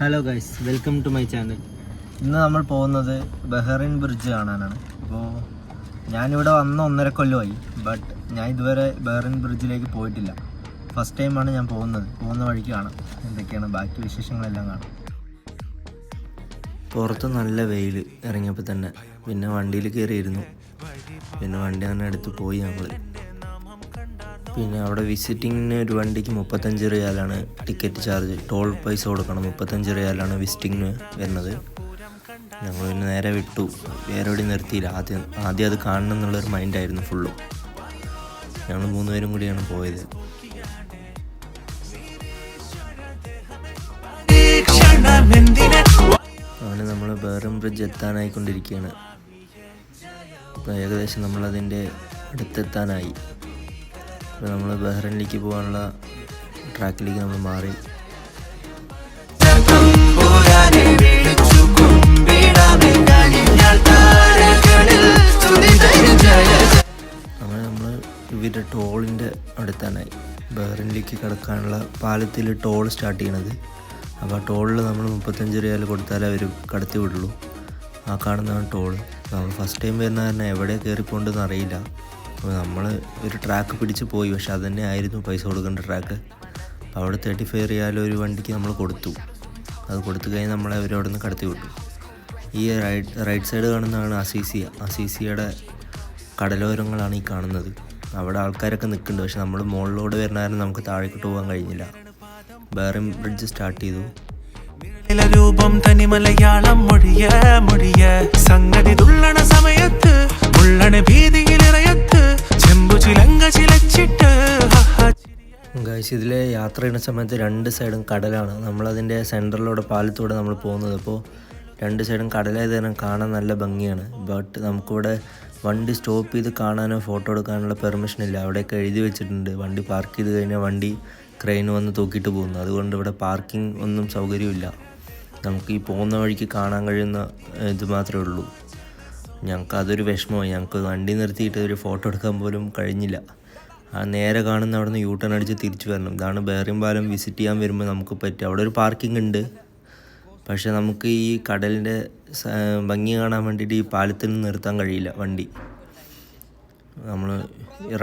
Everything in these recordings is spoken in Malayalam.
Hello guys, welcome to my channel. ഇന്ന് നമ്മൾ പോകുന്നത് ബഹ്റൈൻ ബ്രിഡ്ജ് കാണാനാണ്. അപ്പോൾ ഞാനിവിടെ വന്ന 1.5 കൊല്ലമായി, ബട്ട് ഞാൻ ഇതുവരെ ബഹ്റൈൻ ബ്രിഡ്ജിലേക്ക് പോയിട്ടില്ല. ഫസ്റ്റ് ടൈമാണ് ഞാൻ പോകുന്ന വഴിക്ക് കാണാം എന്തൊക്കെയാണ് ബാക്കി വിശേഷങ്ങളെല്ലാം കാണാം. പുറത്ത് നല്ല വെയിൽ ഇറങ്ങിയപ്പോൾ തന്നെ പിന്നെ വണ്ടിയിൽ കയറിയിരുന്നു. പിന്നെ വണ്ടി അങ്ങനെ എടുത്ത് പോയി ഞങ്ങൾ. പിന്നെ അവിടെ വിസിറ്റിങ്ങിന് ഒരു വണ്ടിക്ക് 35 റിയാലാണ് ടിക്കറ്റ് ചാർജ്. ടോൾ പൈസ കൊടുക്കണം. 35 റിയാലാണ് വിസിറ്റിങ്ങിന് വരുന്നത്. ഞങ്ങൾ പിന്നെ നേരെ വിട്ടു, വേറെ എവിടെയും നിർത്തിയില്ല. ആദ്യം അത് കാണണം എന്നുള്ളൊരു മൈൻഡായിരുന്നു ഫുള്ളും. ഞങ്ങൾ 3 പേരും കൂടിയാണ് പോയത്. അങ്ങനെ നമ്മൾ ബഹ്റൈൻ ബ്രിഡ്ജ് എത്താനായിക്കൊണ്ടിരിക്കുകയാണ്. ഇപ്പോൾ ഏകദേശം നമ്മളതിൻ്റെ അടുത്തെത്താനായി. അപ്പോൾ നമ്മൾ ബഹ്റൈനിലേക്ക് പോകാനുള്ള ട്രാക്കിലേക്ക് നമ്മൾ മാറി. അങ്ങനെ നമ്മൾ ഇവരുടെ ടോളിൻ്റെ അടുത്താനായി. ബഹ്റൈനിലേക്ക് കിടക്കാനുള്ള പാലത്തിൽ ടോൾ സ്റ്റാർട്ട് ചെയ്യണത്. അപ്പോൾ ആ ടോളിൽ നമ്മൾ 35 റിയാൽ കൊടുത്താലേ അവർ കടത്തി വിടുള്ളൂ. ആ കാണുന്നതാണ് ടോൾ. നമ്മൾ ഫസ്റ്റ് ടൈം വരുന്ന കാരണം എവിടെ കയറിപ്പോണ്ടെന്ന് അറിയില്ല. അപ്പോൾ നമ്മൾ ഒരു ട്രാക്ക് പിടിച്ച് പോയി, പക്ഷെ അത് തന്നെ ആയിരുന്നു പൈസ കൊടുക്കേണ്ട ട്രാക്ക്. അവിടെ 35 റിയാൽ ഒരു വണ്ടിക്ക് നമ്മൾ കൊടുത്തു. അത് കൊടുത്തു കഴിഞ്ഞ് നമ്മളെ അവരവിടെ നിന്ന് കടത്തി വിട്ടു. ഈ റൈറ്റ് സൈഡ് കാണുന്നതാണ് അസീസിയയുടെ കടലോരങ്ങളാണ് ഈ കാണുന്നത്. അവിടെ ആൾക്കാരൊക്കെ നിൽക്കുന്നുണ്ട്, പക്ഷെ നമ്മൾ മുകളിലോട് വരുന്ന കാരണം നമുക്ക് താഴേക്കിട്ട് പോകാൻ കഴിഞ്ഞില്ല. ബഹ്റൈൻ ബ്രിഡ്ജ് സ്റ്റാർട്ട് ചെയ്തു. രൂപം തനി മലയാളം മൊഴിയ സംഗതി തുള്ളണ സമയത്ത് ഉള്ളണ ഭീതിയിലിറയത്ത് ചെമ്പു ചിലങ്ക ചിലച്ചിട്ട്. ഗൈസ്, ഇതിലെ യാത്ര ചെയ്യുന്ന സമയത്ത് 2 സൈഡും കടലാണ്. നമ്മളതിൻ്റെ സെൻറ്ററിലൂടെ പാലത്തൂടെ നമ്മൾ പോകുന്നത്. അപ്പോൾ 2 സൈഡും കടലായത് കാരണം കാണാൻ നല്ല ഭംഗിയാണ്. ബട്ട് നമുക്കിവിടെ വണ്ടി സ്റ്റോപ്പ് ചെയ്ത് കാണാനോ ഫോട്ടോ എടുക്കാനുള്ള പെർമിഷൻ ഇല്ല. അവിടെയൊക്കെ എഴുതി വെച്ചിട്ടുണ്ട് വണ്ടി പാർക്ക് ചെയ്ത് കഴിഞ്ഞാൽ വണ്ടി ക്രെയിൻ വന്ന് തൂക്കിയിട്ട് പോകുന്നു. അതുകൊണ്ട് ഇവിടെ പാർക്കിംഗ് ഒന്നും സൗകര്യമില്ല. നമുക്ക് ഈ പോകുന്ന വഴിക്ക് കാണാൻ കഴിയുന്ന ഇത് മാത്രമേ ഉള്ളൂ. ഞങ്ങൾക്ക് അതൊരു വിഷമമായി. ഞങ്ങൾക്ക് വണ്ടി നിർത്തിയിട്ട് ഒരു ഫോട്ടോ എടുക്കാൻ പോലും കഴിഞ്ഞില്ല. ആ നേരെ കാണുന്ന അവിടെ നിന്ന് യൂട്ടേൺ അടിച്ച് തിരിച്ചു വരണം. ഇതാണ് ബഹ്റൈൻ പാലം. വിസിറ്റ് ചെയ്യാൻ വരുമ്പോൾ നമുക്ക് പറ്റും. അവിടെ ഒരു പാർക്കിംഗ് ഉണ്ട്, പക്ഷേ നമുക്ക് ഈ കടലിൻ്റെ ഭംഗി കാണാൻ വേണ്ടിയിട്ട് ഈ പാലത്തിൽ നിന്ന് നിർത്താൻ കഴിയില്ല വണ്ടി. നമ്മൾ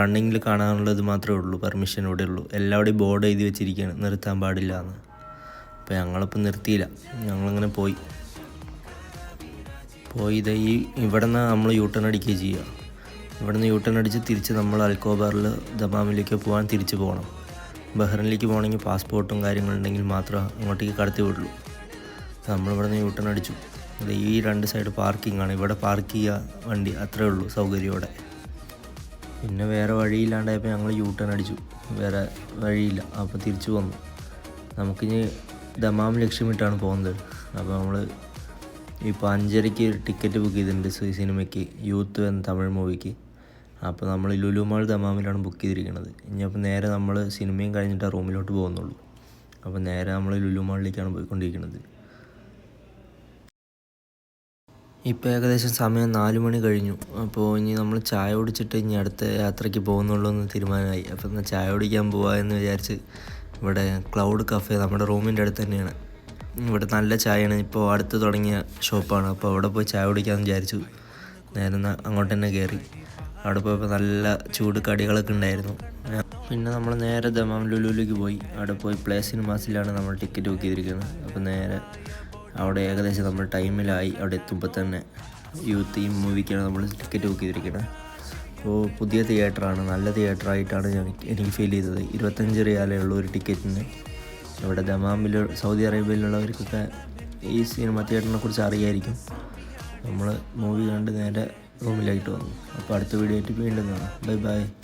റണ്ണിങ്ങിൽ കാണാനുള്ളത് മാത്രമേ ഉള്ളൂ, പെർമിഷൻ ഇവിടെ ഉള്ളൂ. എല്ലാവിടെയും ബോർഡ് എഴുതി വെച്ചിരിക്കുകയാണ് നിർത്താൻ പാടില്ല എന്ന്. അപ്പോൾ ഞങ്ങളിപ്പോൾ നിർത്തിയില്ല, ഞങ്ങളിങ്ങനെ പോയി ഇവിടെ നിന്ന് നമ്മൾ യൂട്ടേൺ അടിക്കുകയും ചെയ്യുക. ഇവിടെ നിന്ന് യൂട്ടേൺ അടിച്ച് തിരിച്ച് നമ്മൾ അൽക്കോബാറിൽ ദമാമിലേക്ക് പോകാൻ തിരിച്ച് പോകണം. ബഹ്റൈനിലേക്ക് പോകണമെങ്കിൽ പാസ്പോർട്ടും കാര്യങ്ങളുണ്ടെങ്കിൽ മാത്രമേ അങ്ങോട്ടേക്ക് കടത്തി വിടുള്ളൂ. നമ്മളിവിടെ നിന്ന് യൂട്ടേൺ അടിച്ചു. ഈ 2 സൈഡ് പാർക്കിംഗ് ആണ്. ഇവിടെ പാർക്ക് ചെയ്യുക വണ്ടി, അത്രേ ഉള്ളൂ സൗകര്യത്തോടെ. പിന്നെ വേറെ വഴിയില്ലാണ്ടായപ്പോൾ ഞങ്ങൾ യൂട്ടേൺ അടിച്ചു. വേറെ വഴിയില്ല, അപ്പോൾ തിരിച്ചു വന്നു. നമുക്കിനി ദമാം ലക്ഷ്യമിട്ടാണ് പോകുന്നത്. അപ്പോൾ നമ്മൾ ഇപ്പോൾ 5:30 ടിക്കറ്റ് ബുക്ക് ചെയ്തിട്ടുണ്ട് സിനിമയ്ക്ക്, യൂത്ത് എന്ന തമിഴ് മൂവിക്ക്. അപ്പോൾ നമ്മൾ ലുലു മാൾ ദമാമിലാണ് ബുക്ക് ചെയ്തിരിക്കുന്നത്. ഇനി അപ്പോൾ നേരെ നമ്മൾ സിനിമയും കഴിഞ്ഞിട്ട് റൂമിലോട്ട് പോകുന്നുള്ളൂ. അപ്പോൾ നേരെ നമ്മൾ ലുലു മാളിലേക്കാണ് പോയിക്കൊണ്ടിരിക്കുന്നത്. ഇപ്പോൾ ഏകദേശം സമയം 4 മണി കഴിഞ്ഞു. അപ്പോൾ ഇനി നമ്മൾ ചായ കുടിച്ചിട്ട് ഇനി അടുത്ത യാത്രയ്ക്ക് പോകുന്നുള്ളൂ എന്ന് തീരുമാനമായി. അപ്പോൾ എന്നാൽ ചായ കുടിക്കാൻ പോവാ എന്ന് വിചാരിച്ച് ഇവിടെ ക്ലൗഡ് കഫേ നമ്മുടെ റൂമിൻ്റെ അടുത്ത് തന്നെയാണ്. ഇവിടെ നല്ല ചായയാണ്, ഇപ്പോൾ അടുത്ത് തുടങ്ങിയ ഷോപ്പാണ്. അപ്പോൾ അവിടെ പോയി ചായ കുടിക്കാമെന്ന് വിചാരിച്ചു. നേരെ അങ്ങോട്ട് തന്നെ കയറി. അവിടെ പോയപ്പോൾ നല്ല ചൂട് കടികളൊക്കെ ഉണ്ടായിരുന്നു. പിന്നെ നമ്മൾ നേരെ ദമാം ലുലുവിലേക്ക് പോയി. അവിടെ പോയി പ്ലേ സിനിമാസിലാണ് നമ്മൾ ടിക്കറ്റ് ബുക്ക് ചെയ്തിരിക്കുന്നത്. അപ്പോൾ നേരെ അവിടെ ഏകദേശം നമ്മൾ ടൈമിലായി. അവിടെ എത്തുമ്പോൾ തന്നെ യൂത്ത് ഈ മൂവിക്കാണ് നമ്മൾ ടിക്കറ്റ് ബുക്ക് ചെയ്തിരിക്കുന്നത്. അപ്പോൾ പുതിയ തിയേറ്ററാണ്, നല്ല തിയേറ്ററായിട്ടാണ് എനിക്ക് ഫീൽ ചെയ്തത്. 25 റിയാലേ ഉള്ളൂ ഒരു ടിക്കറ്റിന്. ഇവിടെ ദമാമിൽ സൗദി അറേബ്യയിലുള്ളവർക്കൊക്കെ ഈ സിനിമ തിയേറ്ററിനെ കുറിച്ച് അറിയായിരിക്കും. നമ്മൾ മൂവി കണ്ട് നേരെ റൂമിലായിട്ട് വന്നു. അപ്പോൾ അടുത്ത വീഡിയോ ആയിട്ട് വീണ്ടും കാണാം. Bye bye.